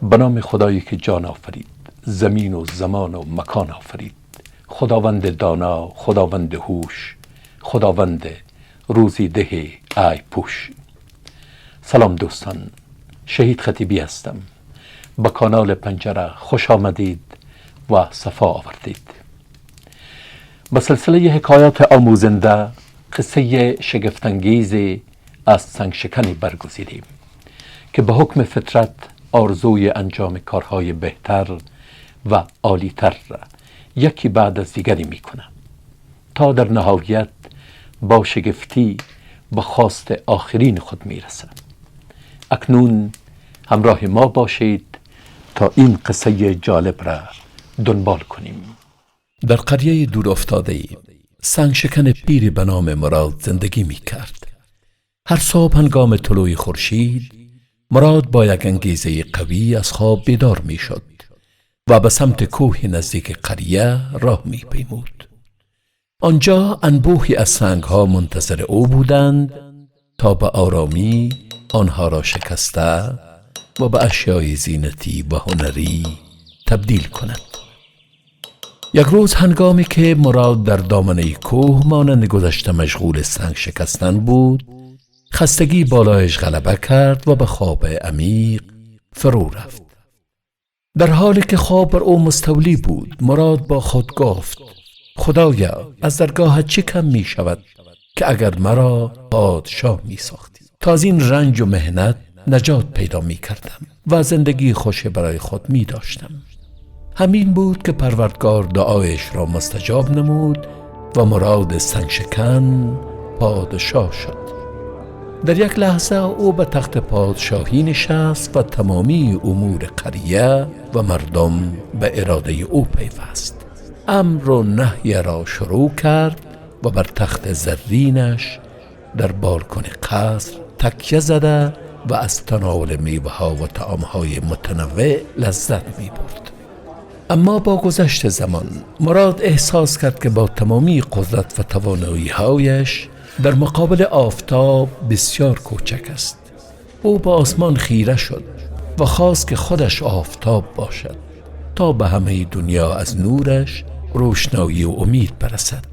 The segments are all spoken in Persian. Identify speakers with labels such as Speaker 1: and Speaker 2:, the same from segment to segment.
Speaker 1: به نام خدایی که جان آفرید، زمین و زمان و مکان آفرید، خداوند دانا، خداوند هوش، خداوند روزی ده ای پوش. سلام دوستان، شهید خطیبی هستم. به کانال پنجره خوش آمدید و صفا آوردید. به سلسله حکایات آموزنده قصه شگفت‌انگیزی از سنگشکنی برگزیدیم که به حکم فطرت آرزوی انجام کارهای بهتر و عالی‌تر را یکی بعد از دیگری میکنه تا در نهایت با شگفتی به خواست آخرین خود میرسه. اکنون همراه ما باشید تا این قصه جالب را دنبال کنیم. در قریه دور افتاده سنگشکن پیری به نام مراد زندگی می کرد. هر صبح هنگام طلوع خورشید مراد با یک انگیزه قوی از خواب بیدار می شد و به سمت کوه نزدیک قریه راه می پیمود. آنجا انبوهی از سنگها منتظر او بودند تا به آرامی آنها را شکسته و به اشیای زینتی و هنری تبدیل کند. یک روز هنگامی که مراد در دامنه کوه مانند گذشته مشغول سنگ شکستن بود، خستگی بالایش غلبه کرد و به خواب عمیق فرو رفت. در حالی که خواب بر او مستولی بود، مراد با خود گفت: خدایا، از درگاهت چه کم می شود که اگر مرا پادشاه می ساختی تا از این رنج و مهنت نجات پیدا می کردم و زندگی خوش برای خود می داشتم. همین بود که پروردگار دعایش را مستجاب نمود و مراد سنگشکن پادشاه شد. در یک لحظه او به تخت پادشاهی نشست و تمامی امور قریه و مردم به اراده او پیوست. امر و نهی را شروع کرد و بر تخت زرینش در بالکن قصر تکیه زده و از تناول میوه ها و طعامهای متنوع لذت می برد. اما با گذشت زمان مراد احساس کرد که با تمامی قدرت و توانایی‌هایش در مقابل آفتاب بسیار کوچک است. او به آسمان خیره شد و خواست که خودش آفتاب باشد تا به همه دنیا از نورش روشنایی و امید برسد.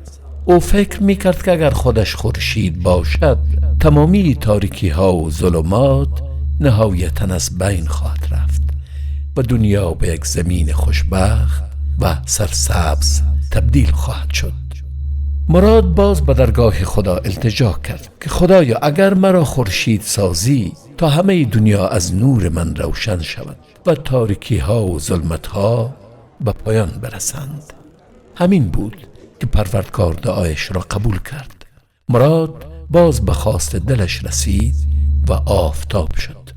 Speaker 1: او فکر می‌کرد که اگر خودش خورشید باشد، تمامی تاریکی‌ها و ظلمات نهایتاً از بین خواهد رفت و دنیا به یک زمین خوشبخت و سرسبز تبدیل خواهد شد. مراد باز به درگاه خدا التجا کرد که خدایا، اگر مرا خورشید سازی تا همه دنیا از نور من روشن شود و تاریکی ها و ظلمت ها به پایان برسند. همین بود که پروردگار دعایش را قبول کرد. مراد باز به خواست دلش رسید و آفتاب شد.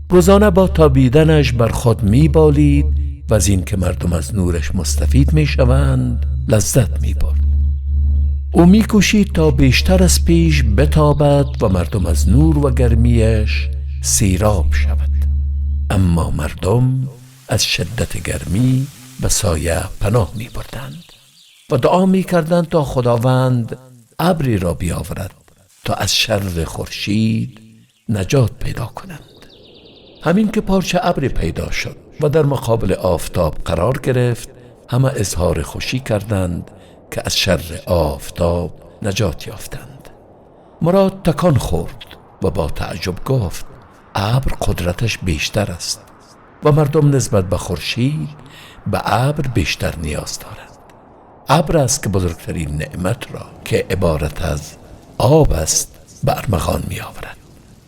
Speaker 1: روزانه با تابیدنش بر خود می بالید و از این که مردم از نورش مستفید می شوند لذت می برد. او می کوشید تا بیشتر از پیش بتابد و مردم از نور و گرمیش سیراب شود. اما مردم از شدت گرمی به سایه پناه می بردند و دعا می کردند تا خداوند ابری را بیاورد تا از شر خورشید نجات پیدا کنند. همین که پارچه ابری پیدا شد و در مقابل آفتاب قرار گرفت، همه اظهار خوشی کردند که از شر آفتاب نجات یافتند. مراد تکان خورد و با تعجب گفت: ابر قدرتش بیشتر است و مردم نسبت به خورشید به ابر بیشتر نیاز دارند. ابر است که بزرگترین نعمت را که عبارت از آب است به ارمغان می آورد.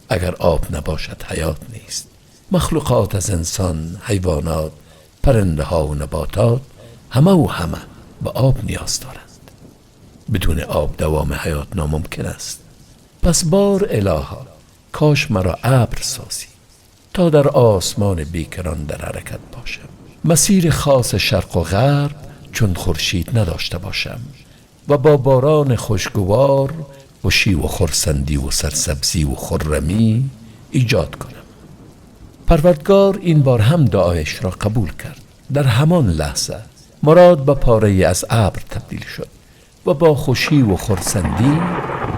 Speaker 1: اگر آب نباشد حیات نیست. مخلوقات از انسان، حیوانات، پرنده ها و نباتات همه به آب نیاز دارند. بدون آب دوام حیات ناممکن است. پس بار الها، کاش مرا ابر سازی تا در آسمان بیکران در حرکت باشم، مسیر خاص شرق و غرب چون خورشید نداشته باشم و با باران خوشگوار خوشی و خرسندی و سرسبزی و خرمی ایجاد کنم. پروردگار این بار هم دعایش را قبول کرد. در همان لحظه مراد به پاره از ابر تبدیل شد و با خوشی و خرسندی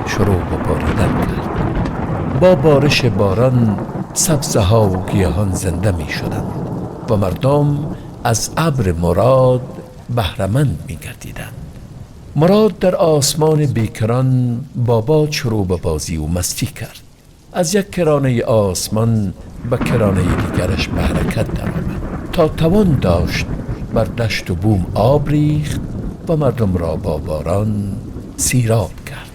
Speaker 1: شروع به باریدن کرد. با بارش باران سبزه ها و گیاهان زنده می شدند
Speaker 2: و مردم از ابر مراد بهره‌مند می‌گردیدند. مراد در آسمان بیکران با باد شروع به بازی و مستی کرد. از یک کرانه آسمان به کرانه دیگرش به حرکت درآمد تا توان داشت بر دشت و بوم آب ریخت و مردم را با باران سیراب کرد.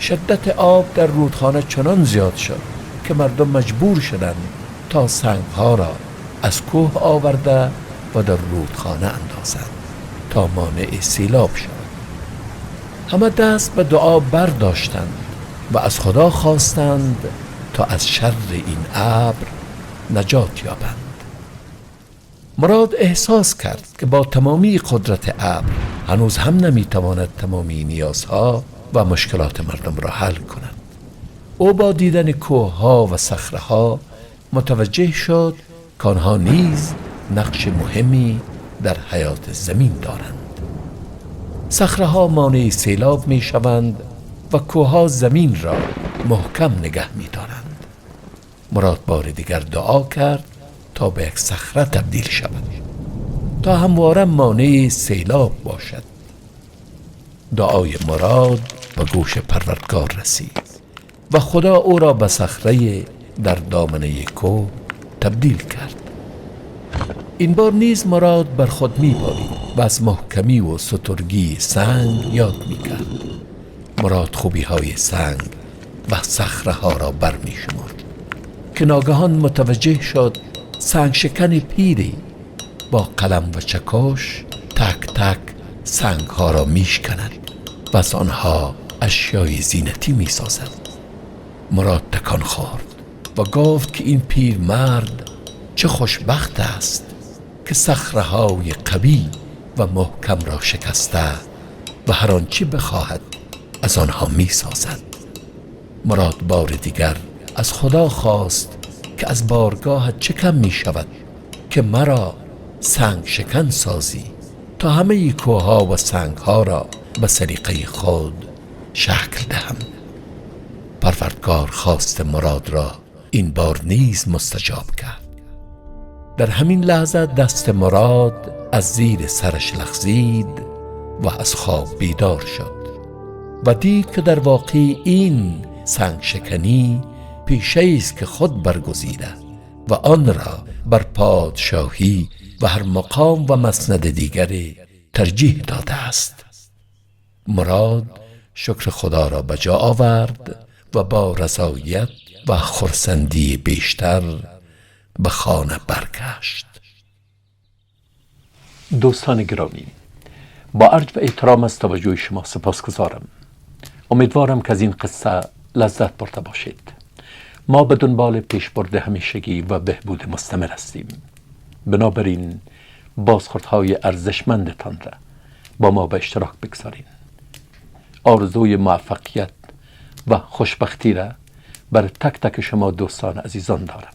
Speaker 2: شدت آب در رودخانه چنان زیاد شد که مردم مجبور شدند تا سنگها را از کوه آورده و در رودخانه اندازند تا مانع سیلاب شود. همه دست به دعا برداشتند و از خدا خواستند تا از شر این ابر نجات یابند. مراد احساس کرد که با تمامی قدرت ابر هنوز هم نمیتواند تمامی نیازها و مشکلات مردم را حل کند. او با دیدن کوهها و صخره‌ها متوجه شد که آنها نیز نقش مهمی در حیات زمین دارند. صخره‌ها مانع سیلاب می شوند و کوهها زمین را محکم نگه می دارند. مراد بار دیگر دعا کرد تا به یک صخره تبدیل شود تا همواره مانع سیلاب باشد. دعای مراد به گوش پروردگار رسید و خدا او را به صخره در دامنه کوه تبدیل کرد. این بار نیز مراد بر خود می‌بالید و از محکمی و سترگی سنگ یاد می‌کرد. مراد خوبی‌های سنگ و صخره‌ها را برمی‌شمرد که ناگهان متوجه شد سنگ شکن پیری با قلم و چکش تک تک سنگ‌ها را می‌شکند و از آنها اشیای زینتی می‌سازد. مراد تکان خورد و گفت که این پیر مرد چه خوشبخت است که صخره‌های قوی و محکم را شکسته و هر آنچه بخواهد از آنها می‌سازد. مراد بار دیگر از خدا خواست که از بارگاهت چه کم می‌شود که مرا سنگ شکن سازی تا همه کوه‌ها و سنگ‌ها را به سلیقه خود شکل دهم. پروردگار خواست مراد را این بار نیز مستجاب کرد. در همین لحظه دست مراد از زیر سرش لغزید و از خواب بیدار شد و دید که در واقع این سنگ شکنی پیشه است که خود برگزیده و آن را بر پادشاهی و هر مقام و مسند دیگری ترجیح داده است. مراد شکر خدا را به جا آورد و با رضایت و خرسندی بیشتر به خانه برگشت.
Speaker 1: دوستان گرامی، با عرض و احترام از توجه شما سپاسگزارم. امیدوارم که از این قصه لذت برده باشید. ما به دنبال پیشبرد همیشگی و بهبود مستمر هستیم. بنابراین بازخوردهای ارزشمندتان را با ما به اشتراک بگذارید. آرزوی موفقیت و خوشبختی را بر تک تک شما دوستان عزیزان دارم.